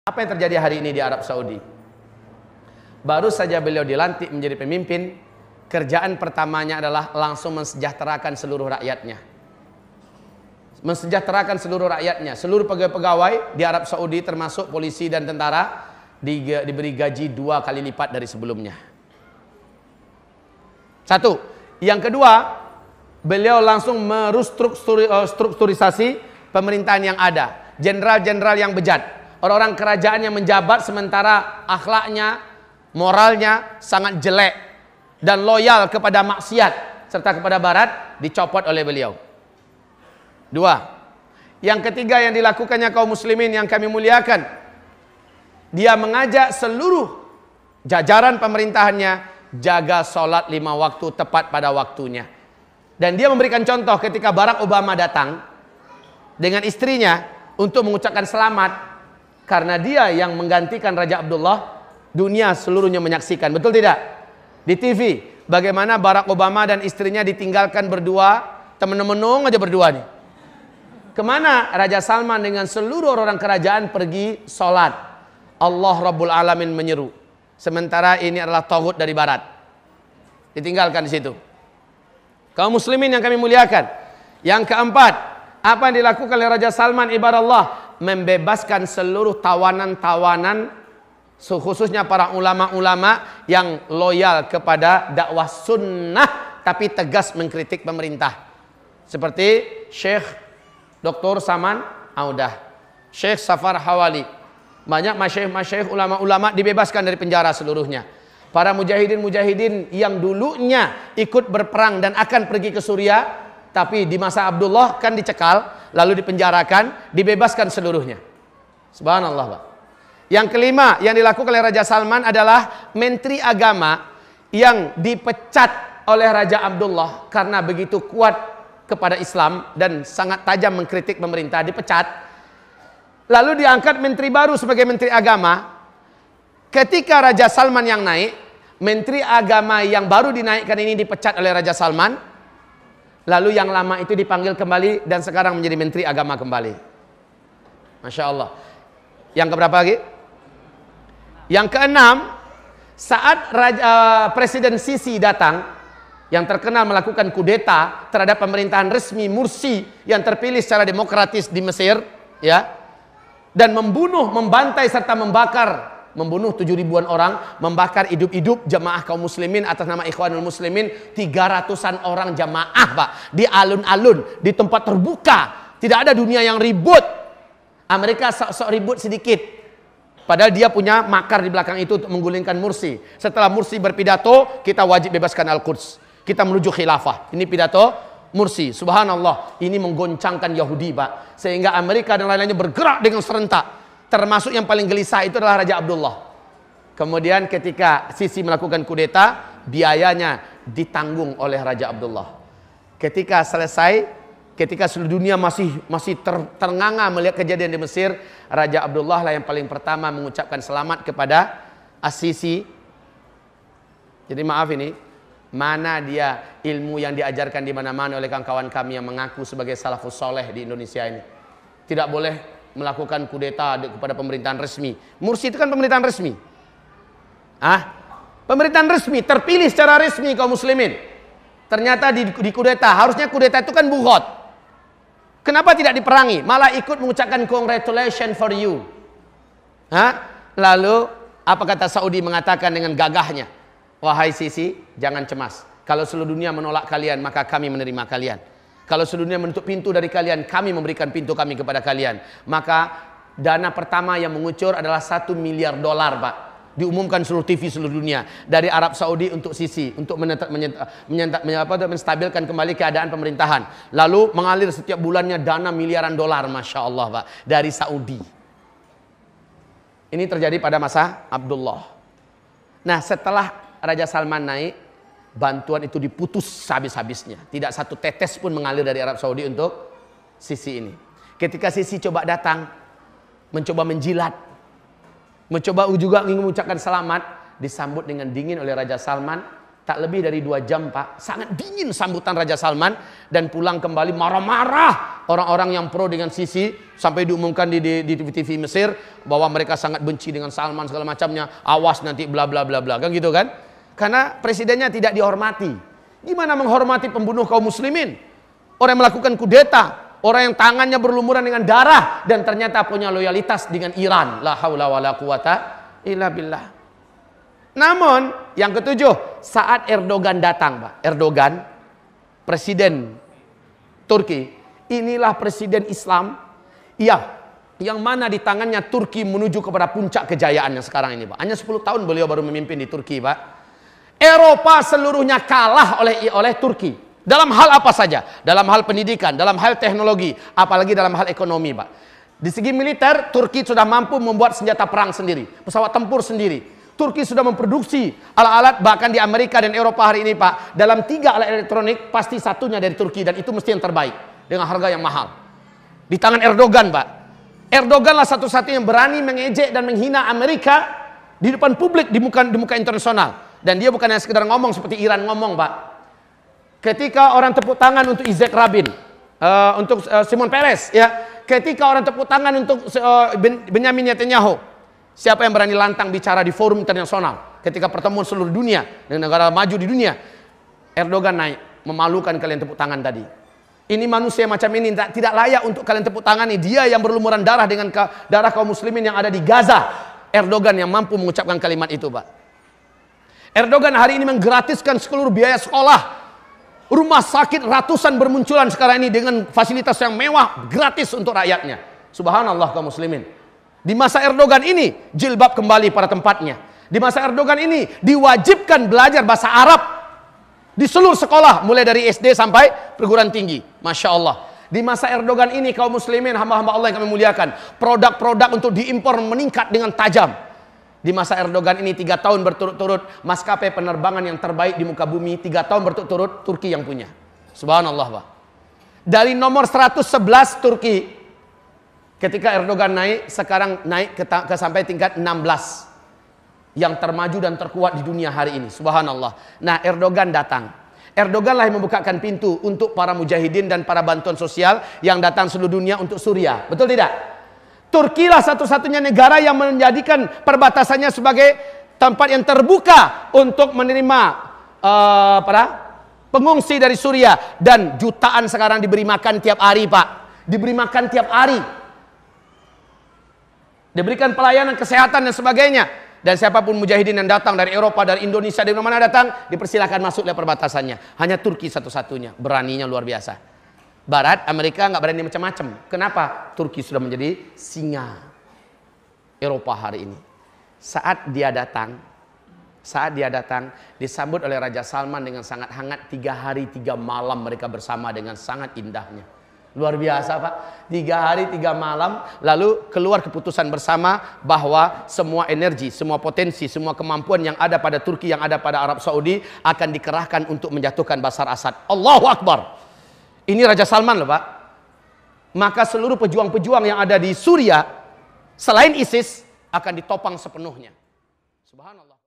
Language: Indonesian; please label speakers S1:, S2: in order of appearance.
S1: Apa yang terjadi hari ini di Arab Saudi? Baru saja beliau dilantik menjadi pemimpin, kerjaan pertamanya adalah langsung mensejahterakan seluruh rakyatnya. Mensejahterakan seluruh rakyatnya. Seluruh pegawai-pegawai di Arab Saudi termasuk polisi dan tentara diberi gaji 2 kali lipat dari sebelumnya. Satu. Yang kedua, beliau langsung merestrukturisasi pemerintahan yang ada. Jenderal-jenderal yang bejat, orang-orang kerajaan yang menjabat sementara akhlaknya, moralnya sangat jelek dan loyal kepada maksiat serta kepada barat, dicopot oleh beliau. Dua. Yang ketiga yang dilakukannya kaum muslimin yang kami muliakan, dia mengajak seluruh jajaran pemerintahannya jaga sholat 5 waktu tepat pada waktunya. Dan dia memberikan contoh ketika Barack Obama datang dengan istrinya untuk mengucapkan selamat. Karena dia yang menggantikan Raja Abdullah, dunia seluruhnya menyaksikan. Betul tidak? Di TV, bagaimana Barack Obama dan istrinya ditinggalkan berdua, temen-menung aja berdua nih. Kemana Raja Salman dengan seluruh orang kerajaan pergi sholat? Allah Rabbul Alamin menyeru. Sementara ini adalah taghut dari barat. Ditinggalkan di situ. Kaum muslimin yang kami muliakan. Yang keempat, apa yang dilakukan oleh Raja Salman ibarat Allah? Membebaskan seluruh tawanan-tawanan, khususnya para ulama-ulama yang loyal kepada dakwah sunnah tapi tegas mengkritik pemerintah. Seperti Syekh Dr. Saman Audah, Syekh Safar Hawali. Banyak masyayikh ulama-ulama dibebaskan dari penjara seluruhnya. Para mujahidin-mujahidin yang dulunya ikut berperang dan akan pergi ke Suriah, tapi di masa Abdullah kan dicekal, lalu dipenjarakan, dibebaskan seluruhnya. Subhanallah, Pak. Yang kelima yang dilakukan oleh Raja Salman adalah Menteri Agama yang dipecat oleh Raja Abdullah karena begitu kuat kepada Islam dan sangat tajam mengkritik pemerintah, dipecat. Lalu diangkat menteri baru sebagai Menteri Agama. Ketika Raja Salman yang naik, Menteri Agama yang baru dinaikkan ini dipecat oleh Raja Salman. Lalu yang lama itu dipanggil kembali dan sekarang menjadi Menteri Agama kembali. Masya Allah. Yang keberapa lagi? Yang keenam, saat Presiden Sisi datang, yang terkenal melakukan kudeta terhadap pemerintahan resmi Mursi yang terpilih secara demokratis di Mesir, ya, dan membantai serta membunuh 7.000-an orang, membakar hidup-hidup jamaah kaum muslimin atas nama Ikhwanul Muslimin, 300-an orang jamaah, Pak, di alun-alun, di tempat terbuka. Tidak ada dunia yang ribut. Amerika sok-sok ribut sedikit. Padahal dia punya makar di belakang itu untuk menggulingkan Mursi. Setelah Mursi berpidato, kita wajib bebaskan Al-Quds. Kita menuju khilafah. Ini pidato Mursi. Subhanallah, ini menggoncangkan Yahudi, Pak. Sehingga Amerika dan lain-lainnya bergerak dengan serentak. Termasuk yang paling gelisah itu adalah Raja Abdullah. Kemudian ketika Sisi melakukan kudeta, biayanya ditanggung oleh Raja Abdullah. Ketika selesai, ketika seluruh dunia masih ternganga melihat kejadian di Mesir, Raja Abdullah lah yang paling pertama mengucapkan selamat kepada As-Sisi. Jadi maaf ini, mana dia ilmu yang diajarkan di mana-mana oleh kawan-kawan kami yang mengaku sebagai salafus soleh di Indonesia ini. Tidak boleh melakukan kudeta kepada pemerintahan resmi. Mursi itu kan pemerintahan resmi. Pemerintahan resmi, terpilih secara resmi kaum muslimin. Ternyata di kudeta, harusnya kudeta itu kan bughot. Kenapa tidak diperangi? Malah ikut mengucapkan congratulations for you. Lalu apa kata Saudi mengatakan dengan gagahnya? Wahai Sisi, jangan cemas. Kalau seluruh dunia menolak kalian, maka kami menerima kalian. Kalau seluruh dunia menutup pintu dari kalian, kami memberikan pintu kami kepada kalian. Maka dana pertama yang mengucur adalah $1 miliar, Pak. Diumumkan seluruh TV seluruh dunia dari Arab Saudi untuk Sisi, untuk menstabilkan kembali keadaan pemerintahan. Lalu mengalir setiap bulannya dana miliaran dolar, Masya Allah, Pak, dari Saudi. Ini terjadi pada masa Abdullah. Nah, setelah Raja Salman naik, bantuan itu diputus habis-habisnya. Tidak satu tetes pun mengalir dari Arab Saudi untuk Sisi ini. Ketika Sisi coba datang, mencoba menjilat, mencoba juga ingin mengucapkan selamat, disambut dengan dingin oleh Raja Salman. Tak lebih dari 2 jam, Pak. Sangat dingin sambutan Raja Salman. Dan pulang kembali marah-marah orang-orang yang pro dengan Sisi sampai diumumkan di TV Mesir bahwa mereka sangat benci dengan Salman segala macamnya. Awas nanti bla bla bla bla, kan gitu kan? Karena presidennya tidak dihormati. Gimana menghormati pembunuh kaum muslimin? Orang yang melakukan kudeta, orang yang tangannya berlumuran dengan darah dan ternyata punya loyalitas dengan Iran. La haula wala quwata illa billah. Namun yang ketujuh, saat Erdogan datang, Pak. Erdogan, presiden Turki, inilah presiden Islam yang mana di tangannya Turki menuju kepada puncak kejayaannya sekarang ini, Pak. Hanya 10 tahun beliau baru memimpin di Turki, Pak. Eropa seluruhnya kalah oleh Turki. Dalam hal apa saja? Dalam hal pendidikan, dalam hal teknologi, apalagi dalam hal ekonomi, Pak. Di segi militer, Turki sudah mampu membuat senjata perang sendiri, pesawat tempur sendiri. Turki sudah memproduksi alat-alat, bahkan di Amerika dan Eropa hari ini, Pak, dalam 3 alat elektronik pasti satunya dari Turki, dan itu mesti yang terbaik dengan harga yang mahal. Di tangan Erdogan, Pak. Erdoganlah satu-satunya yang berani mengejek dan menghina Amerika di depan publik, di muka internasional. Dan dia bukan hanya sekedar ngomong seperti Iran ngomong, Pak. Ketika orang tepuk tangan untuk Yitzhak Rabin, untuk Shimon Peres, ya, ketika orang tepuk tangan untuk Benyamin Netanyahu, siapa yang berani lantang bicara di forum internasional ketika pertemuan seluruh dunia dengan negara maju di dunia? Erdogan naik, memalukan kalian tepuk tangan tadi. Ini manusia macam ini tidak layak untuk kalian tepuk tangani. Dia yang berlumuran darah dengan darah kaum muslimin yang ada di Gaza. Erdogan yang mampu mengucapkan kalimat itu, Pak. Erdogan hari ini menggratiskan seluruh biaya sekolah. Rumah sakit ratusan bermunculan sekarang ini dengan fasilitas yang mewah, gratis untuk rakyatnya. Subhanallah kaum muslimin. Di masa Erdogan ini jilbab kembali pada tempatnya. Di masa Erdogan ini diwajibkan belajar bahasa Arab di seluruh sekolah, mulai dari SD sampai perguruan tinggi. Masya Allah. Di masa Erdogan ini kaum muslimin, hamba-hamba Allah yang kami muliakan, produk-produk untuk diimpor meningkat dengan tajam. Di masa Erdogan ini 3 tahun berturut-turut maskapai penerbangan yang terbaik di muka bumi, 3 tahun berturut-turut Turki yang punya. Subhanallah, Pak. Dari nomor 111 Turki, ketika Erdogan naik, sekarang naik ke sampai tingkat 16. Yang termaju dan terkuat di dunia hari ini. Subhanallah. Nah, Erdogan datang. Erdogan lah yang membukakan pintu untuk para mujahidin dan para bantuan sosial yang datang seluruh dunia untuk Suriah. Betul tidak? Turki lah satu-satunya negara yang menjadikan perbatasannya sebagai tempat yang terbuka untuk menerima para pengungsi dari Suriah. Dan jutaan sekarang diberi makan tiap hari, Pak. Diberi makan tiap hari. Diberikan pelayanan kesehatan dan sebagainya. Dan siapapun mujahidin yang datang dari Eropa, dari Indonesia, dari mana datang, dipersilakan masuk lewat perbatasannya. Hanya Turki satu-satunya, beraninya luar biasa. Barat, Amerika nggak berani macam-macam. Kenapa? Turki sudah menjadi singa Eropa hari ini. Saat dia datang, disambut oleh Raja Salman dengan sangat hangat. 3 hari 3 malam mereka bersama dengan sangat indahnya. Luar biasa, Pak. 3 hari 3 malam, lalu keluar keputusan bersama bahwa semua energi, semua potensi, semua kemampuan yang ada pada Turki, yang ada pada Arab Saudi akan dikerahkan untuk menjatuhkan Bashar Assad. Allahu Akbar. Ini Raja Salman loh, Pak. Maka seluruh pejuang-pejuang yang ada di Suriah selain ISIS akan ditopang sepenuhnya. Subhanallah.